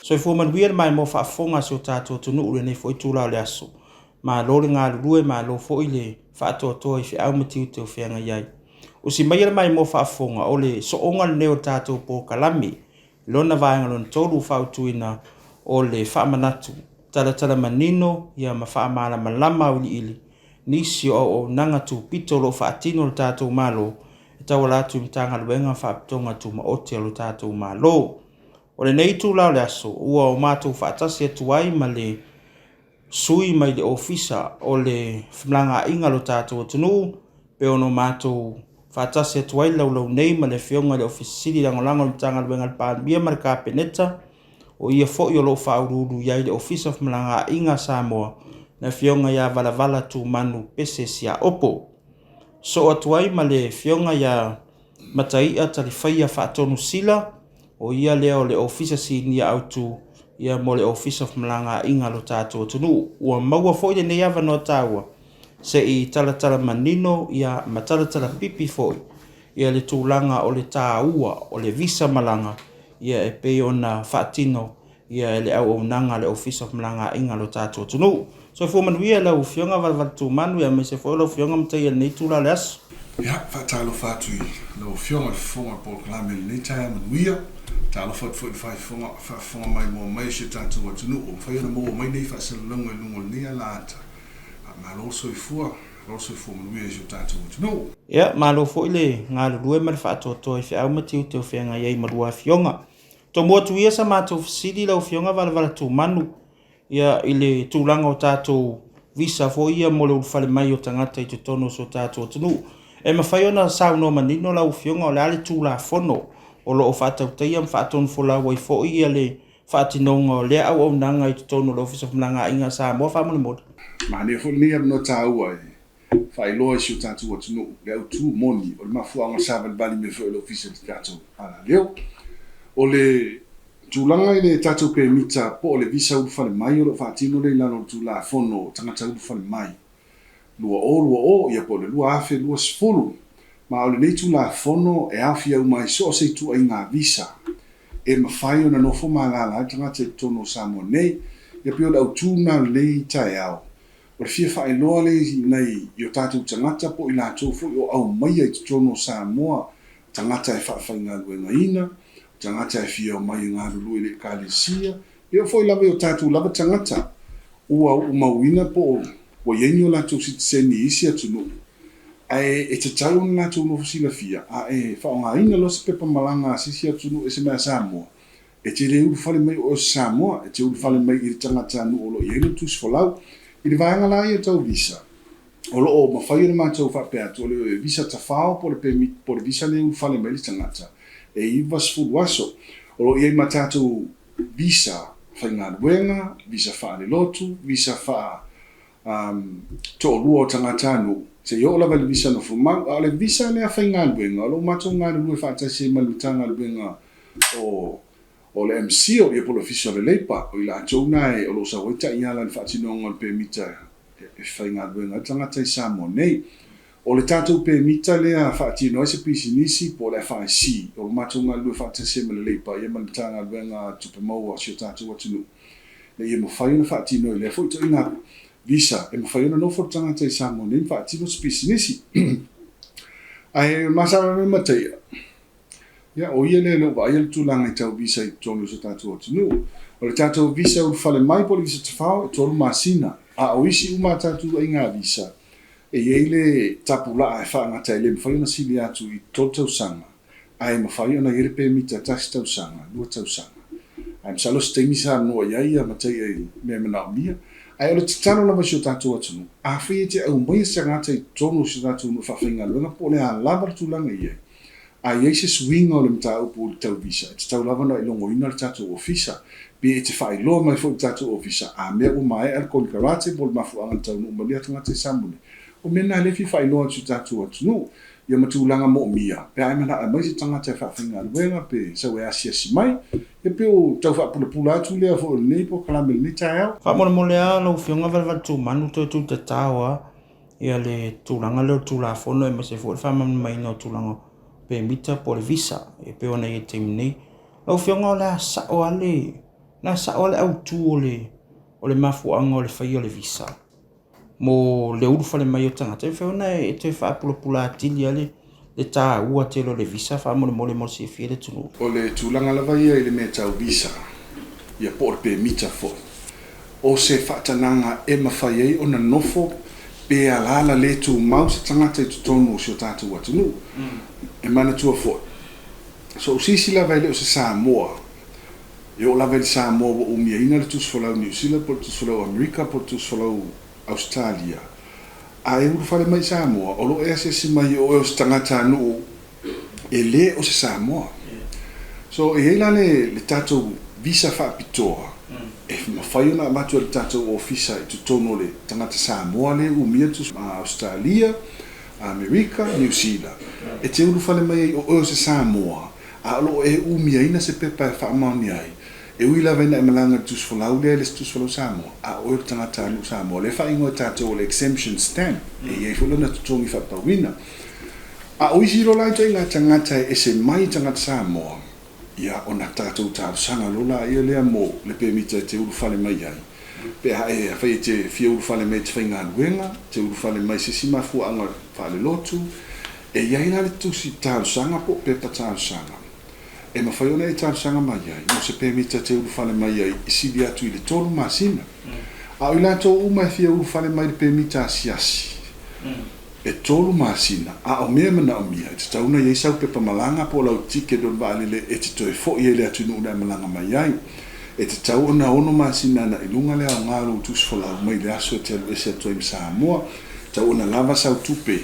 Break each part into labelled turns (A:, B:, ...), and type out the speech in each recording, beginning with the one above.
A: So fu man wia mai mo fa fonga so tato tunu ule nei foi tula le aso. Ma lo le ngā lue ma lo foi le fa to I fi au matiu te fianga yai. O si mai mai mo fa fonga o le so onga le o tato po kalami. Lona vaenga lon tolu fa utuina o le fa manatu. Tala manino ia ma fa mala malama ili. Nisi o nanga tu pito lo fa atino le tato malo. Tawala tu mtanga luenga fa aptonga tu ma ote lo tato malo. O le nei tu lao le aso, ua o mātou whaatasi atu ai ma le sui mai le ofisa o le whamlanga inga lo tātou atunu, pe ono mātou whaatasi atu ai lau nei ma le whionga le ofisiri langolango le tanga luenga le pānbia ma le kāpeneta, o ia fōi o lo whaururu iai le ofisa whamlanga inga Samoa, na whionga ia vala tu manu pese sia opo. So atu ai ma le whionga ia mataia talifaya whaatonu sila, o ia leo le ofisa si nia autu ia mo le ofisa whamlanga inga lo tātou tunu. Ua maua foi le nei awa no tāua. Se I talatala manino ia matalatala pipi foi. Ia le tūlanga o le tāua o le visa malanga. Ia e pe ona whaatino ia le au o nanga le ofisa whamlanga inga lo tātou tunu. So fu manuia lau whionga valatu manu ia me se foi lau whionga mtai nei tūla le aso.
B: Ia, whaatalo whātui. Lau whionga le whonga po klame le nei taia manuia. Talo fat fo fa mai mo mai se tatu atu no fa yana mo mai nei fa se longo lungo ni ala ta ma lo so fu mo we se tatu atu no
A: ya ma lo fo ile nga lu e mar fa to fi au matiu te fe nga ye marua fionga to mo tu ia sa ma to sidi lo fionga vala tu manu ya ile tu langa o tatu visa fo ia mo lo fa le mai o tangata I te tono so tatu atu no e ma fa yana sa no manino la fionga o le ale tu la fono o lo o whātautei am whātonu whola wai fo ia le whātinonga le au au nanga I te tono lo ofisa whananga inga Samoa whamone moda.
B: Ma ne fo ni am no tāua e whailoa si o tātou atu no le au tū moni o le mafuanga sāwal bali me fo le ofisa te tātou ala leo. O le tūlanga I le tātou pe mita po o le visa ulu whale mai o lo whātino le lano tūla fono tangata ulu whale mai. Lua o ia po le lua afe lua sifolu. Ma o le nei tu la fono e awhia umai so se tu ai ngā visa. E mawhai o na nofo malala tanga te tono Samoa nei, ia pio le au tūna lei tae au. O le fia whae loa lei nei I o tātou tangata po I la tōfu o au mai ai te tono Samoa, tangata e whawhai ngā luenga ina, tangata e fia o mai ngā rulu I le kālesia, e o foi lava o tātou lava tangata, ua umauina po o yenyo la tō siteseni isi atu no. Ai e te tau na tu no fusila fia a e fa nga ina lo se pepa malanga sisi atu no e se mea Samoa e te le ulu fale mai o Samoa e te ulu fale mai I tangata nu o lo I elu tus folau I le vaenga la I tau visa o lo o mawhai na mātou whapea to le visa ta whao po le visa le ulu fale mai le tangata e I vas fulu aso o lo I matatou visa whai ngā ruenga visa wha le lotu visa wha to lua o tangata nu se yo la val visa no fuma ale visa le fa ngal benga lo mato ngal lu fa ta se malutanga le benga o le MC o le polo official le pa o la chona e o lo sa weta ia la fa tino ngol permita e fa ngal benga tanga tai Samoa nei o le tatou permita le fa tino se pisinisi po le fa si o mato ngal lu fa ta se le pa ia malutanga le benga tu pe mo o se tatou watu le ia mo fa ina fa tino le fo to ina visa e mawhaiona no fortanga te Samoa nei whaatino spisinisi. Ai masama me matai. Ia o ia le lo vai tu langa I tau visa I tonu so tātou atinu. O le tātou visa u fale mai po le visa tawhao e tolu masina. A o isi uma tātou ai ngā visa. E iei le tapula e whaangata le mawhaiona sili atu I tolu tau sanga. Ai mawhaiona ire pe mita tasi tau sanga, lua tau sanga. Ai msalo stemisa noa iaia matai ai mea mana o mia. Ai o le titano lava si o tātou atunu. A whi te au mai se ngata I tonu si tātou no whawhinga luenga po le a lava tūlanga I e. A iei se swinga o le mta upo le tau visa. E te tau lava na ilongo ina le tātou ofisa. Be e te whai loa mai fo I tātou ofisa. A mea o mai al koni karate po le mafuanga tau no umalia tangata I Samone. O mena lefi whai loa si tātou atunu. Ia matulanga mo mia. Pe ai mana a mai se tangata e whawhinga luenga pe sa we asia si mai. E pe o tau whapula atu lea fo nei po kalamel ni tae.
A: Whamona mo lea lau whionga valva tu manu toi tu te tāua ia le tūlanga leo tūla fono e mase fo whamana mai no tūlanga pe mita po le visa e pe ona I te minei. Lau whionga o lea sa o ale na sa ole au tu ole mafuanga ole fai ole visa mo le uru fale mai o tangata e whiona e te whaapulapula atili ale le tā ua te lo le visa wha mole si e fie le tunu.
B: O le tūlanga lawa ia i le mea tau visa ia po o pe mita fo o se whaatananga e mawhai ei o na nofo pe alala le tū mau se tangata i tutonu o si o tātou atunu e mana tua fo so sisi lawa i le o se Samoa e o lawa i le Samoa wa umia ina le tus folau New Zealand po le tus folau Amerika po le tus folau Australia a e uru fale mai Samoa o lo e se si mai o se tangata anu e le o se Samoa so e la le tātou visa whaapitoa e mawhai ona matua le tātou ofisa i tutono le tangata Samoa le umia tus Australia Amerika New Zealand e te uru fale mai o se Samoa a lo e umia ina se pepa e whaamani ai e ui lawa ina e malanga tus folau le tus folau Samoa a o e tangata anu Samoa le whaingoa tātou le exemption stamp e e fulana tutongi whapawina a ui siro lai toi ngā tangata e se mai tangata Samoa ia o na tātou sanga lola ia lea mo le pēmita te uru fale mai ai pe hae a whai te fia uru fale mai te whainga anuenga te uru fale mai se sima fuanga whale lotu e iai la le tusi sanga po pepa sanga e mawhai ona e sanga mai ai mo se pēmita te uru fale mai ai i sidi atu i le tolu masina a ui la tō uma e fia uru fale mai le pēmita asiasi e tolu masina a o mea mana o mia e te tauna iei sau pepa malanga po lau tike don vaalele e te toe fo i ele atu nuna e malanga mai ai e te tau ona ono masina na ilunga lea o ngaro tus folau mai le aso e te alu ese atu im Samoa tau ona lava sau tupe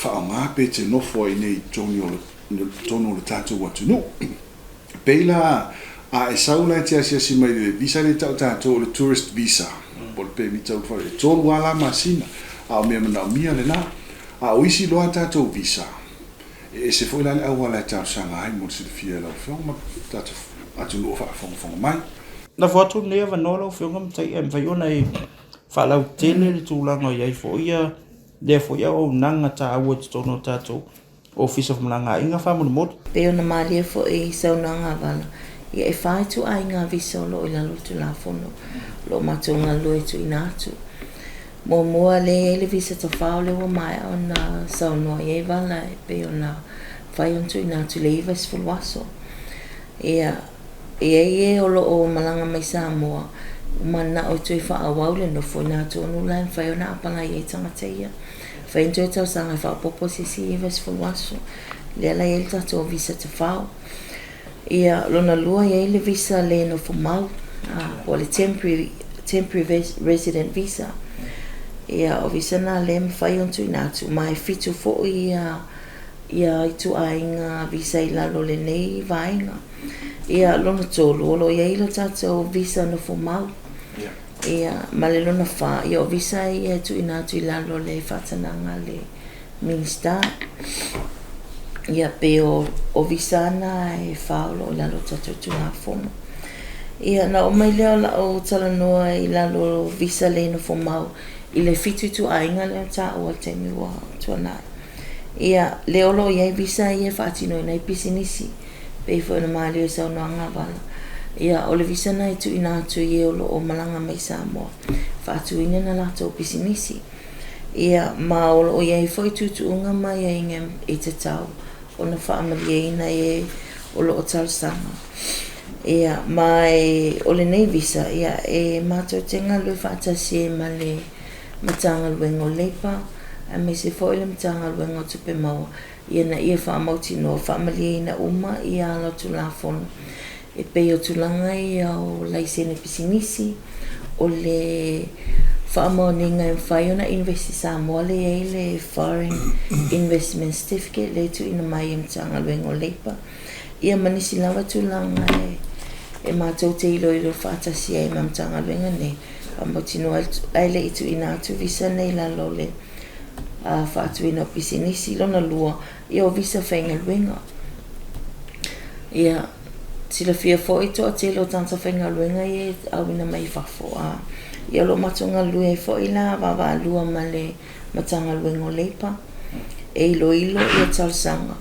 B: wha o ngā pe te nofo i nei tono le tātou atu nu peila a e sau lai te asiasi mai le visa le tau tātou le tourist visa po le pe mi tau whare e tolu ala masina a o mea mana o mia le na a o isi loa tātou visa e se foi lale au ala tātou sanga ai mo se fia lau whionga tātou atu lua whaafonga mai
A: Na whatu nea wanola o whionga mtai e mwhaiona e whalau tele le tūlanga i ai fo ia lea fo ia o nanga tā aua te tono tātou Office of Malanga inga whamunu motu
C: Peo na maria fo e saunanga wala ia e whai tu ai ngā visa o lo i lalo tu la fono lo matunga lue tu inatu mo mua le visa to whao le wa mai o na saunoa i e wala e peo na whai on tu inatu le iwas fulwaso ia e o lo o Malanga mai Samoa mana o tu i wha awau le no fo inatu onu lai whai o na apanga i e tangata ia whai ntu e tau sanga wha popo si iwas fulwaso le ala e tato visa te whao ia lona lua ia le visa le no fo mau o le temporary resident visa ia o visa na le mwhai on tu inatu mai fitu fo ia i tu ainga visa i lalo le nei vainga ia lona tolu olo ia ilo tato visa no fo mau ia male lona wha ia o visa ia tu inatu i lalo le whatananga le minister ia pe o visa na e whaolo i lalo tato tu nga fono ia na o mai leo la o talanoa i lalo visa le no fo mau i le fitu tu ainga leo ta o te miwa tuanai ia leo lo ia visa ia whaatino i pisinisi pe fo na mali o sau noanga wala ia o le visa na i tu inatu i e o Malanga mai Samoa whaatu ina na lato pisinisi ia ma o ia i fo i tutu unga mai e ingem i te tau o na whaamali ina e o lo o talsanga ia mai o le nei visa ia e mato tenga lui whaatasi e ma le matanga luengo leipa a me se fo ile matanga luengo tupe maua ia na ia whaamauti no whaamali ina uma ia alo tu la fono e pei o tulanga ia o laisene pisinisi o le whaamaoninga e whai ona investi Samoa le e le foreign investment certificate le tu ina mai e matanga luengo leipa ia manisi lawa tulanga e mātou te ilo whaatasi e mamtanga luenga nei whaamauti no ai le itu ina atu visa nei lalo le whaatu ina pisinisi lona lua ia o visa whainga luenga ia sila fia fo ito a te lo tanta whainga luenga ia au ina mai whafo ia lo matunga lue fo ila wawa lua ma le matanga luenga leipa e ilo ia talsanga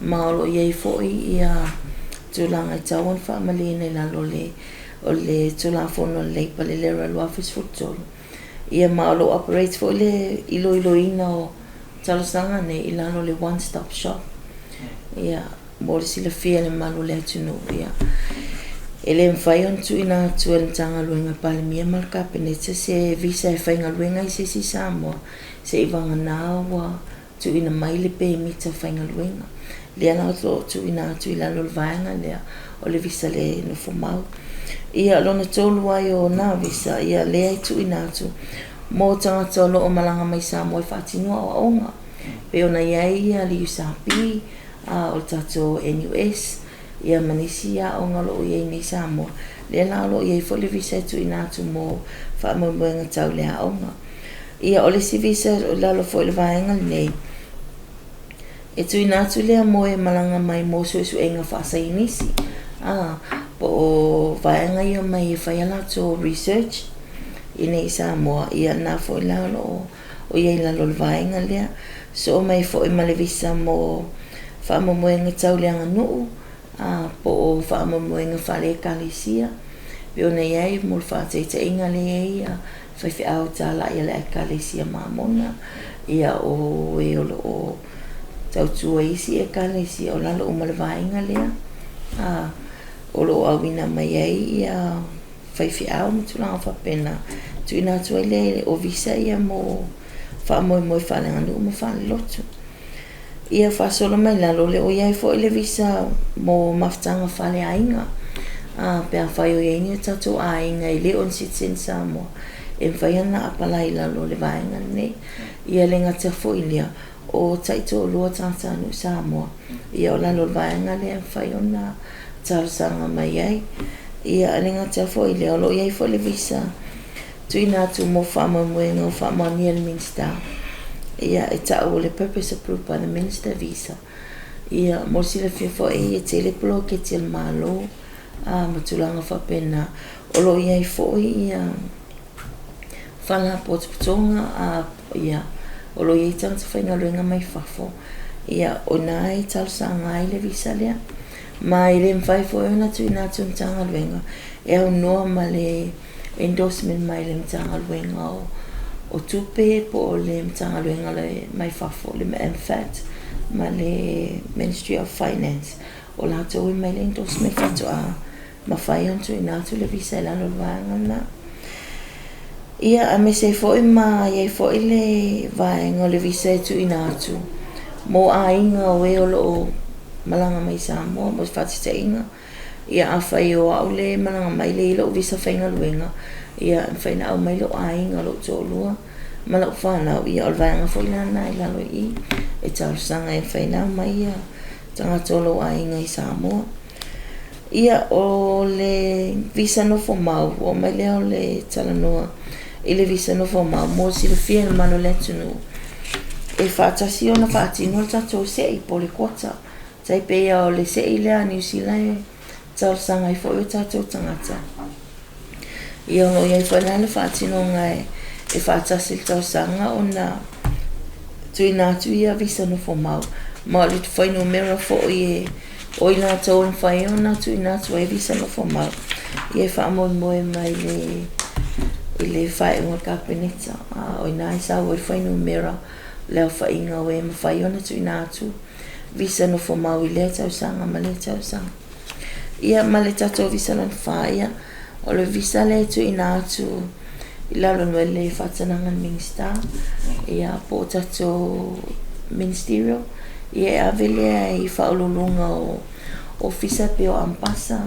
C: maolo ia i fo ia tulanga i tawan whaamali nei lalo le o le tulafono le palelera lo office futolo ia ma lo operates fo le ilo o talasanga ne ilano le one stop shop ia mo le sila fia le malo le tunu ia ele mfai on tu ina tu en tanga luenga pale mia marka penetse se visa e fai ngaluenga i se si Samoa se ivanga nawa tu ina maile pe mita fai ngaluenga le ana o tu ina tu ila lo vaanga le o le visa le no fomau ia lona tolu ai o na visa ia le ai tu ina tu mo tanga tolo o malanga mai Samoa fatinua o onga pe ona ia li usapi o tato NUS ia manisia o ngalo ia ni Samoa le la lo ia fo le visa tu ina tu mo fa mo nga tau le onga ia o le si visa la lo fo le vaanga nei e tu ina tu le mo e malanga mai mo so enga fa sa inisi po vaanga ia mai fa ia to research ina Samoa ia na fo la lo o ia la lo vaanga le so mai fo e male visa mo fa mo nga tau le anga po fa mo nga fa le kalisia pe ona ia mo fa te inga le ia fa au ta la ia le kalisia mamona ia o e o tau tua isi e kalisia o la lo mo le vainga le o lo awina mai ia fa au mo tula fa pena tu ina tu le o visa ia mo fa mo fa le anu mo fa lotu ia fa solo mai la lo le o ia fo le visa mo maftanga fa le ainga pe a fa yo ia tatu ainga ile on sitin Samoa e fa yana apala ila lo le vainga ne ia le ngata fo ilia o taito lo tata no Samoa ia la lo vainga le fa yona tarsanga mai ai ia le ngata fo ilia lo ia fo le visa tu ina tu mo fa mo no fa mo ni el minsta ia eta o le purpose approved by the minister visa ia mo si le fo e tele pro ke til malo matulanga fa pena o lo ia fo ia fala potonga ia o lo ia tanta fa ngaluenga mai fafo ia onai tal sanga ile visa le mai le mfai fo ona tu ina tu tanga luenga e o normale endorsement mai le tanga luenga o tupe po le mtanga luenga le mai fafo le MFAT ma le Ministry of Finance o la to mai le endorsement fatu ma fai on tu ina tu le visa la lo vanga na ia a me se foi ma ia foi le vanga le visa tu ina tu mo ainga o e lo malanga mai Samoa mo fatu te inga ia a fai o au le malanga mai le lo visa fainga luenga ia fai na mai lo ainga lo to lua malo fana ia o vanga foi na ila lo I e tau sanga e fai na mai ia tanga tolo ainga I Samoa ia o le visa no formau o mai le o le talanoa ile visa no formau mo si le fia mano le tunu e fatasi ona fati no tato se I pole kota tai pe o le se ile a New Zealand tau sanga I fo o tato tangata ia no ia fai na le fati no ngai e fatasi le tau sanga ona tuina tu ia visa no formau ma le fai no mera fo ie o ina tau in fai ona tu ina tu e visa no formau ia fa mo mai le fai mo kapeneta o ina sa o fai no mera le fai nga we mo fai ona tu ina tu visa no formau le tau sanga ma le tau sanga ia ma le tau visa no fai o le visa le tu ina tu ila lo le fatananga minister ia po tau ministerial ia avele I faululunga o ofisa pe o ampasa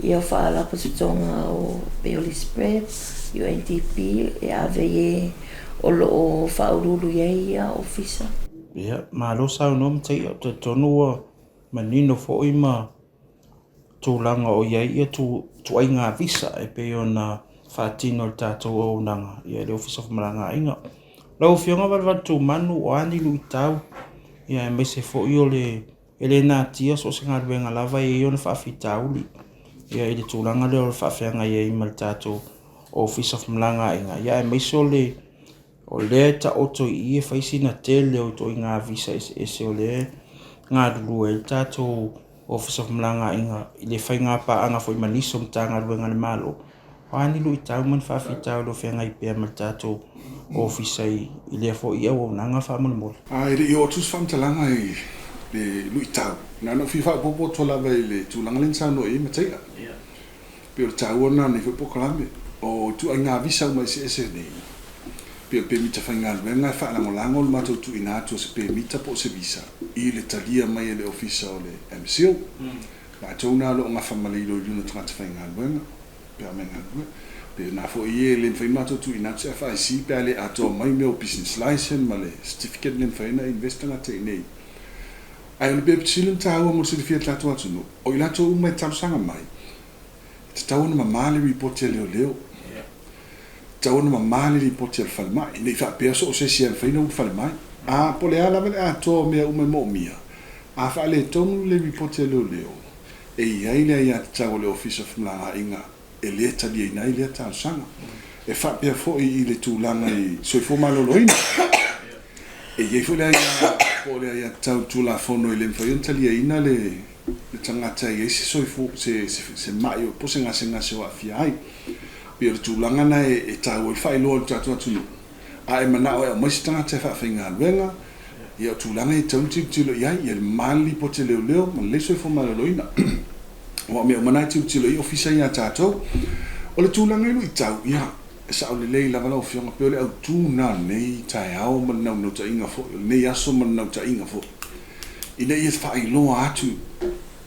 C: ia fa la positonga o pe o lispre UNDP ia avele o lo faululu ia ofisa
A: ia ma lo sa no mte o tonu manino fo ima tulanga o ia tu ainga visa e pe ona fatino tato o nanga ia le office of malanga inga lau fionga tu manu o ani lu tau ia me se fo io le elena tia so se ngarwenga lava e ona fa fitauli ia ile tulanga le fa fenga ia mal tato office of malanga inga ia me so le o le ta oto I fa sina tele o to inga visa e se o le nga lu el tato office of Malanga inga ile whainga pa anga fo imaniso mtanga ruenga le malo. Wani lu itau man whawhitau lo whenga i pia matato office ai ile fo i au nanga whamuna mole.
B: Ile i otus whamtalanga i le lu itau. Nana whiwha popo tola vai le tūlanga lensa no e matea. Pio le tau ona ni fo pokalame. O tu ai ngā visa umai se ese nei. Pio pe mita whainga luenga wha lango lango le matou tu inatu se pe mita po se visa. I le talia mai le ofisa o le MCO. Ma tōna lo ngā whamalilo i luna tangata whainga luenga. Pia menga luenga. Pio nā fo i e le whain matou tu inatu se a whaisi pia le ato mai meo business license ma le certificate le whaina investanga te nei. Ai le pepe silun tāua mo se le fia tatu atu no. O i lato umai tamsanga mai. Te tauna ma male report leo leo. Tauna ma male report le falmai. Nei fa peso o se sia whaina u falmai. A po le ala vale a to mea umai mo mia. A fa le tonu le report leo leo. E iai le ia te tau le office of Malanga inga. E le tali e nai le tau sanga. E fa pia fo i le tūlanga i soifo maloloina. E iei fo le ia po le ia tau tūla fono i le mwhaiantali e ina le tangata i eisi soifo se mai o pose ngase o afia ai. Pia le tūlanga na e tau e whai loa le tatu atunu. A e manao e o maisi tangata e whawhainga luenga. Ia o tūlanga e tau tilo iai i le mali po te leo leo ma le soifo maloloina. Wa me o manai tilo i ofisa ia tātou. O le tūlanga ilu i tau ia. E sa o le lei lava lau fionga peo le au tūna nei tae ao manau nau ta inga fo. Nei aso manau ta inga fo. I nei e whai loa atu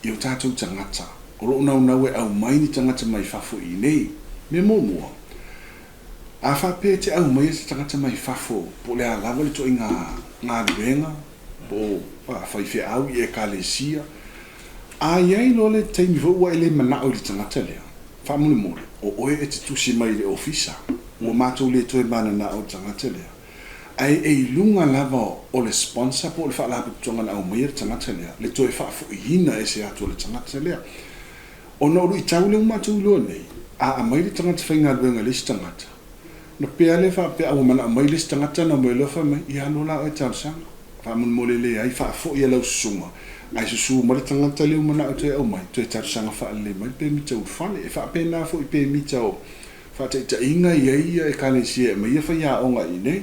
B: i o tātou tangata. O lo nau e au maini tangata mai fafo i nei. Me mua. A whape te au mai te tangata mai fafo. Po le a lava le to i ngā ruenga. Po whai whi au i e kalesia. A iei lo le teimi fo ua ele manao le tangata lea. Whamune mōre. O oe e te tusi mai le ofisa. Ua mātou le toe mana na o tangata lea. Ai e lunga lava o le sponsor po le whaalapu tonga na au mai le tangata lea. Le toe whaafu i hina e se ato le tangata lea. O na uru i tau le mātou loa nei. A mai le tangata whainga luenga le si tangata. Na pea le wha pea au mana mai le si tangata na mai lofa mai. I alo la o e tau sanga. Whamune mole le ai whaafu i alau sunga. Ai susu ma le tangata leo mana o te au mai. Toe tau sanga whaale mai pe mita urfane. E whaape na fo i pe mita o. Whaate ita inga i eia e kalesia e mai e whaiaonga i nei.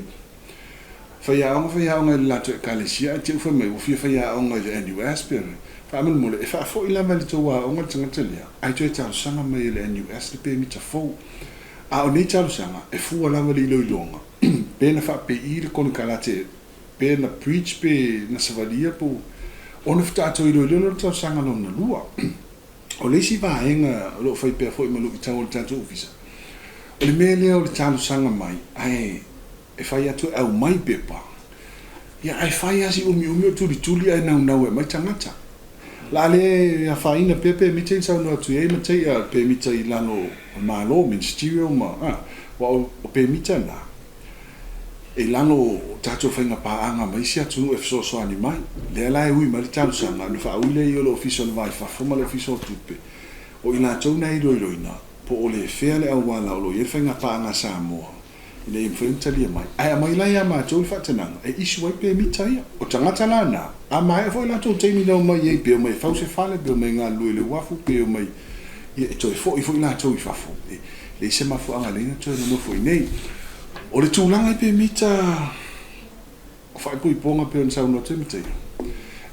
B: Whaiaonga i lato e kalesia. E te uwha mai ufia whaiaonga i le NUS pere. Whaamanu mole e whaafo i lama le tō waonga le tangata lea. Ai toe tau sanga mai le NUS le pe mita fau. A o nei tau sanga e fua lama le ilo ilonga. Pena whaape i le kone kalate. Pena preach pe na savalia po. Ona fitato i lo tau sanga no na lua. O le si vaenga lo fai pe foi malu i tau le tatu ofisa. O le mea lea o le tau sanga mai. Ai e fai atu au mai pepa. Ia ai fai asi umi o tuli ai nau e mai tangata. La le a faina pepe mi te sau no tu e ma te a pe mi te lano malo ministerial ma. Wa o pe mi te na. E lano tato whainga paanga mai si atu e fiso ani mai. Le ala e ui ma le tau sanga. Le wha uile i o le ofisa na vai whafoma le ofisa o tupe. O ina tau na i roiroina. Po o le whea le au wala o lo i whainga paanga sa moa. I le influentalia mai. Ai a mai lai a mātou i whatananga. E isu ai pe mi taia. O tangata lana. A mai e fo i lato teimi nau mai e peo mai fause fale. Peo mai ngā lue le wafu. Peo mai e toi fo i lato i whafu. Le se mafu anga leina toi na mofo i nei. O le tūlanga i pe mita o whaipui ponga peo na sauna te mitai.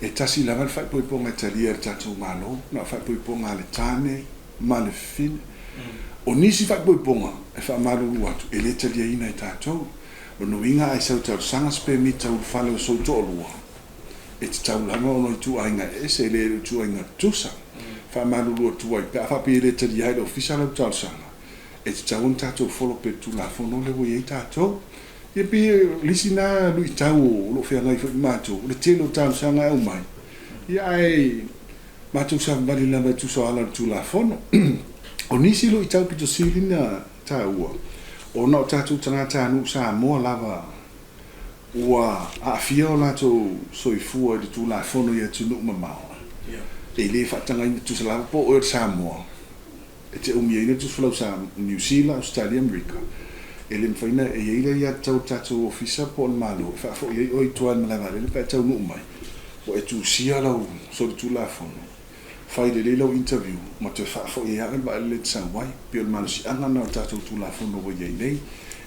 B: E tasi lava le whaipui ponga e talia le tatou malo. Na whaipui ponga le tāne, ma le fine. O nisi whaipui ponga e whaamaru atu. E le talia ina i tatou. O nuinga ai sau tau sangas pe mita u whale o sou to'olua. E te tau langa o noi tu ainga e se le tu ainga tusa. Whaamaru atu ai pe a whapi e le talia i le ofisa lau tau sanga. E te tau tatou folo pe tu la fono le wei tatou. E pi lisi na lui tau lo fea ngai fo matou. Le telo tau sanga au mai. Ia ai matou sa mbali lama tu so ala tu la fono. O nisi lui tau pito silina taua. O na tatou tangata anu sa moa lava. Ua a fia o latou soifua i tu la fono ia tu nuk mamao. E le whatanga ina tu sa lava po o sa moa. E te umia ina tu falau sa New Zealand, Australia, America. E le mwhaina e eila ia tau tatou ofisa po on malo. E whaafo i oi tuan malawale, le pa tau nuk mai. O e tu sia lau, so le tu la fono. fai le lo interview ma te fa fo ia ba le tsa wai pe ma si ana na ta tu la fo no ye nei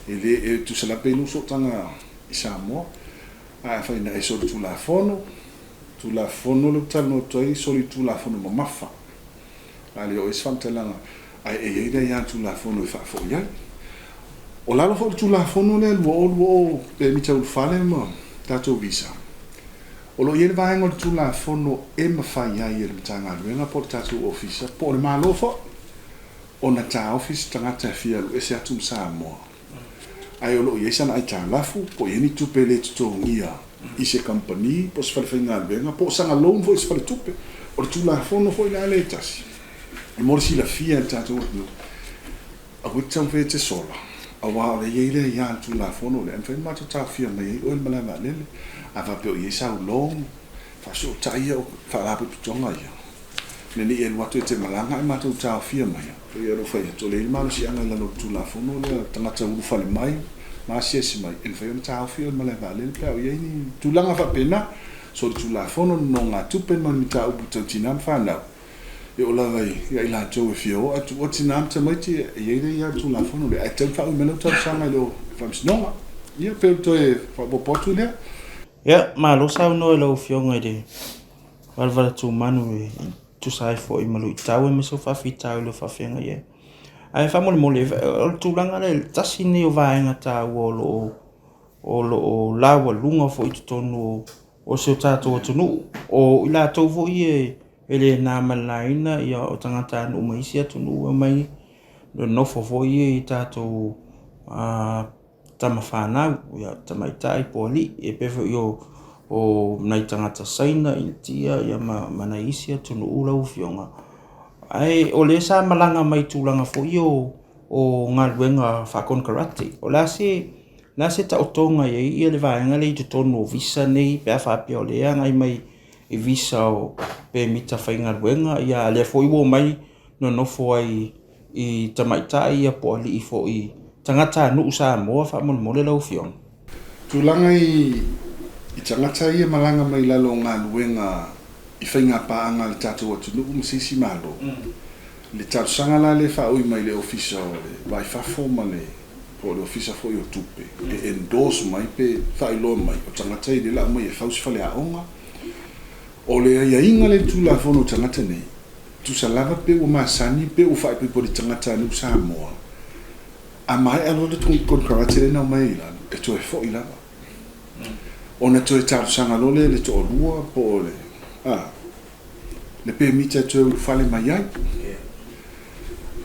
B: ele tu se la pe no so tanga isa mo a fai na so tu la fo no le tano toi so tu la fo no mafa ale o is fantelanga ai e ia ya tu la fo no fa fo ia o la fo tu la fo no le wo pe mi tau fale mo ta tu visa o lo yele vai ngol tu la fono e ma fai ya yele tanga luenga po tatu office po le malo fo ona ta office tanga ta fia e se atum sa mo ai o lo yesa na ta lafu po yeni tu pele tu ngia i se company po se fa nga luenga po sanga loan fo se fa tu pe o tu la fono fo ila le tas e mo si la fia tatu no a witam fe te sola a wa le yele ya tu la fono le en fe ma ta fia me o le mala le ava pe o yesa long fa so taia o fa la pe tonga ia ne ni el watu te malanga e matu ta fia mai pe ro fa to le ma si anga la no tu la fono le tanga ta u fa le mai ma si mai en fa ta fia mala va le pe o ye ni tu langa fa pena so tu la fono no nga tu pe man ta u tu tinam fa na e o la vai ia ila to fio atu o tinam te mai ti ye le ia tu la fono le a te fa u meno ta sa mai lo fa no ia pe to e fa bo potu le
A: ya malo sau no lo fionga de valva tu manu tu sai fo I malu tau me so fa fitau lo fa fenga ye ai fa mo le tu langa le tasini o vaenga ta o lo la wa lunga fo I tonu o se tato tu no o ila to fo ye ele na malaina ya o tangata no mai sia tu no mai no fo ye tato tamafana ya tamaitai poli e pevo yo o nai tangata saina intia ya manaisia tunu ula ufionga ai o le sa malanga mai tulanga fo yo o ngaluenga fakon karate o la se ta otonga ye le vaenga le tonu visa nei pe fa pe o le anga mai e visa o pe mita fainga luenga ya le fo I mai no fo ai I tamaitai ya poli I fo I tangata nu usa mo fa mo le lo fion
B: tu langa I tangata ia malanga mai la lo nga luenga I fainga pa anga le tatu atu nu msisi malo le tatu sanga la le fa ui mai le ofisa le vai fa forma le po le ofisa fo yo tupe e endorse mai pe fa ilo mai o tangata I le la mai e fa usi fa le aonga o le ia inga le tu la fono tangata nei tu salava pe o masani pe o fa pe po le tangata nu sa mo a mai alo le tun kon karate na mai la e to e fo ila ona to e tar sanga lo le to lua po le le pe mita to fale mai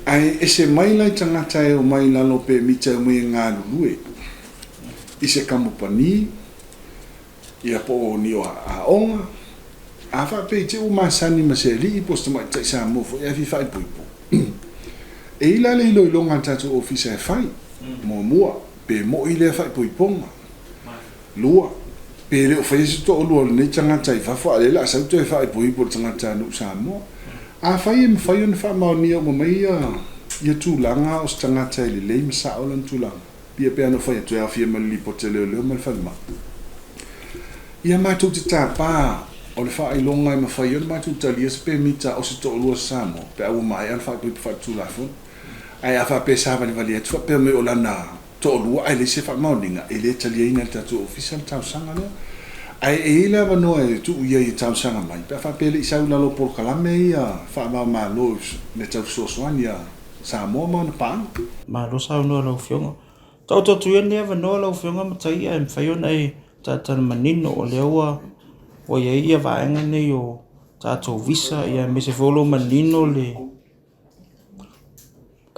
B: ai ese mai la tangata e o mai la lo pe mita mo nga lue ise kampani ia po ni o a onga a fa pe te o masani maseli posto mai tsa sa mo fo e fi fa po e ila le ilo longa tatu office e fai mo mua pe mo ile fai po iponga lua pe le office to lua ne tanga tai fa fa le la sa to e fai po ipo tanga tanu sa mo a fai me fai un fa ma ni o mai ia tu langa o tanga tai le msa o lan tu langa pia pe no fai to e afia me li po te le me fa ma ia ma tu ta pa o le fai longa me fai un ma tu talia pe mita o se to lua sa mo pe au mai an fa fa tu la fo ai afa pe sa vale tu pe me olana to lu ai le se fa morning e le talia ina tatu official tau sanga no ai e le va no e tu ia I tau sanga mai pe fa pe le sa la lo por kala me ia fa ma lo le tau so soania sa mo ma
A: ma lo sa no lo fionga to tu ne va no lo fionga ma tai em fa yo nei ta manino o le o ia vaenga nei o tato visa ia me se folo manino le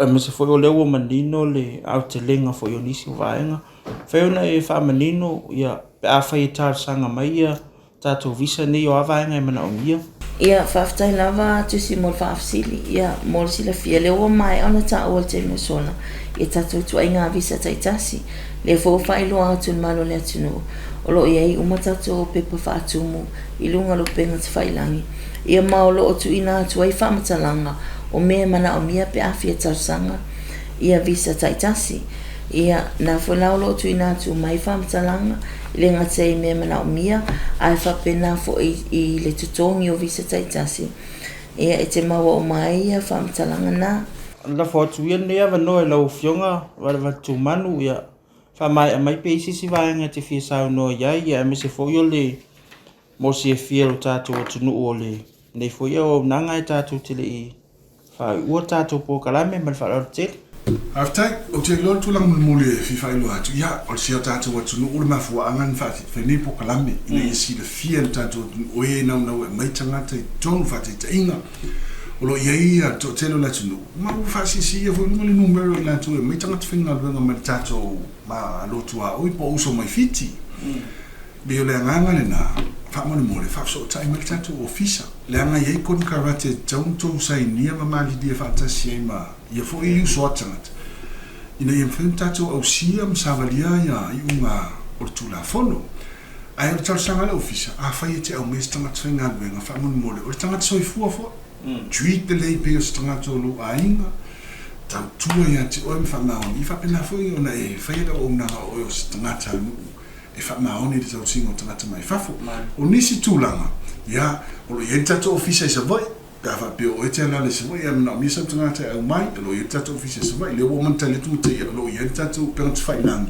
A: me se foi o lewo manino le autelenga fo yo nisi vaenga feuna e fa manino ia a fa tar sanga mai ia tato visa nei o vaenga e mana o mia
C: ia fa ftai lava tu si mol fa afsili ia mol si la fia lewo mai ona ta o te no sona ia tato tu ainga visa tai tasi le fo fa ilo atu malo le atu o lo ia I umata to pepa fa atumu I lunga lo penga te failangi ia maolo o tu ina atu ai fa matalanga o me mana o mia pe afia tarsanga ia visa taitasi ia na folaulo tu ina tu mai fa matalanga le ngate me mana o mia ai fa pena fo I le tutongi o visa taitasi ia e te maua o mai ia whaamtalanga nā.
A: La fotu ia nea vanoe lau fionga wa tu manu ia fa mai mai pe isi vaenga te fia sau no ia me se fo yo le mo se fia o tatu o tunu o le nei fo ia o nanga e tatu te le i fa ua tatu po kalame mal fa te
B: aftai o te lo tu lang mule fi fa ilo atu ya o se tatu o tunu o ma fo angan fa fe nei po kalame ina isi le fia tatu o e na mai tanga te ton fa te inga o lo ia to telo la tunu ma fa si ia fo no le numero la tu mai tanga te finga lo ma tatu ma lo tu a o po uso mai fiti be le nganga le na fa mo le fa so tai mai tatu ofisa le anga ye kon karate tonto sai nia ma mali dia fa ta si ma ia fo i so tanga ina ia fin tatu o siam savalia ya i unga o tu la fono ai o tau sanga le ofisa a fa ye te o mes tanga tsinga le fa mo le o tanga so i fu fo tweet the lay pe o tanga to lu ainga tau tua ia te o fa ma on i fa pena fo i ona e fa ia o na o tanga tanu e fa maoni te tau singo tangata mai fafu o nisi tūlanga ia o lo iei tato ofisa i sa vai ka fa pio o te ala le sa vai na misa tangata au mai o lo iei tato ofisa i sa vai le o manta le tu te o lo iei tato pengat whainang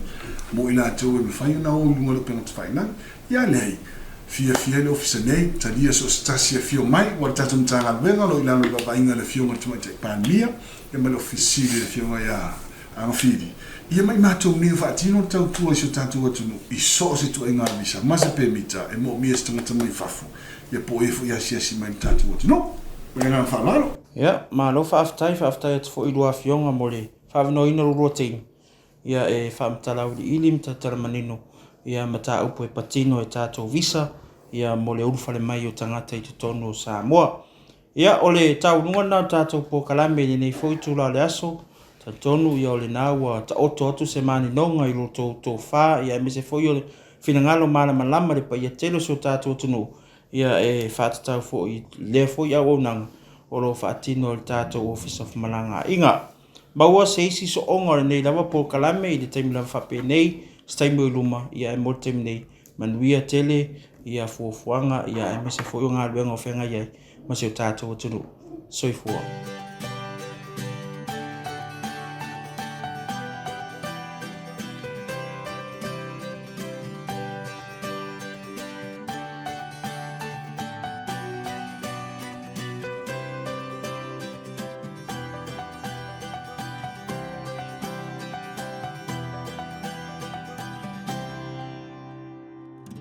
B: mo ina te o me whaina o lunga le pengat whainang ia lei fia le ofisa nei talia so stasia fio mai o tato mtanga venga lo ilano i babainga le fio ngatu mai te pania ia me le ofisili le fio ngai a angafiri ia mai matou ni fa tino tau tu so tatu atu I so se tu inga visa ma se permita e mo mi estanga tamai fafu ia po e fu ia si mai tatu atu no wenga fa lalo
A: ia ma lo fa aftai et fo ilua fionga mole fa no ina routine ia e fa mtala uli ilim tatarmanino ia mata upo e patino e tatu visa ia mole urfale mai o tangata I tono sa moa ia ole tau nunga tatu po kalame ni fo itula le aso tonu ia ole naua ta oto se mani nonga I roto to fa ia me se foi ole finangalo mala malama le pa ia telo so tatu tunu ia e fa tau fo I le fo ia o nang o lo fa tino le tatu office of malanga inga baua se isi so onga nei lava po kalame I le taimi lava fa pe nei staimo I luma ia e motem nei manuia tele ia fuanga ia e me se foi nga luenga ofenga ia ma se tatu tunu soifua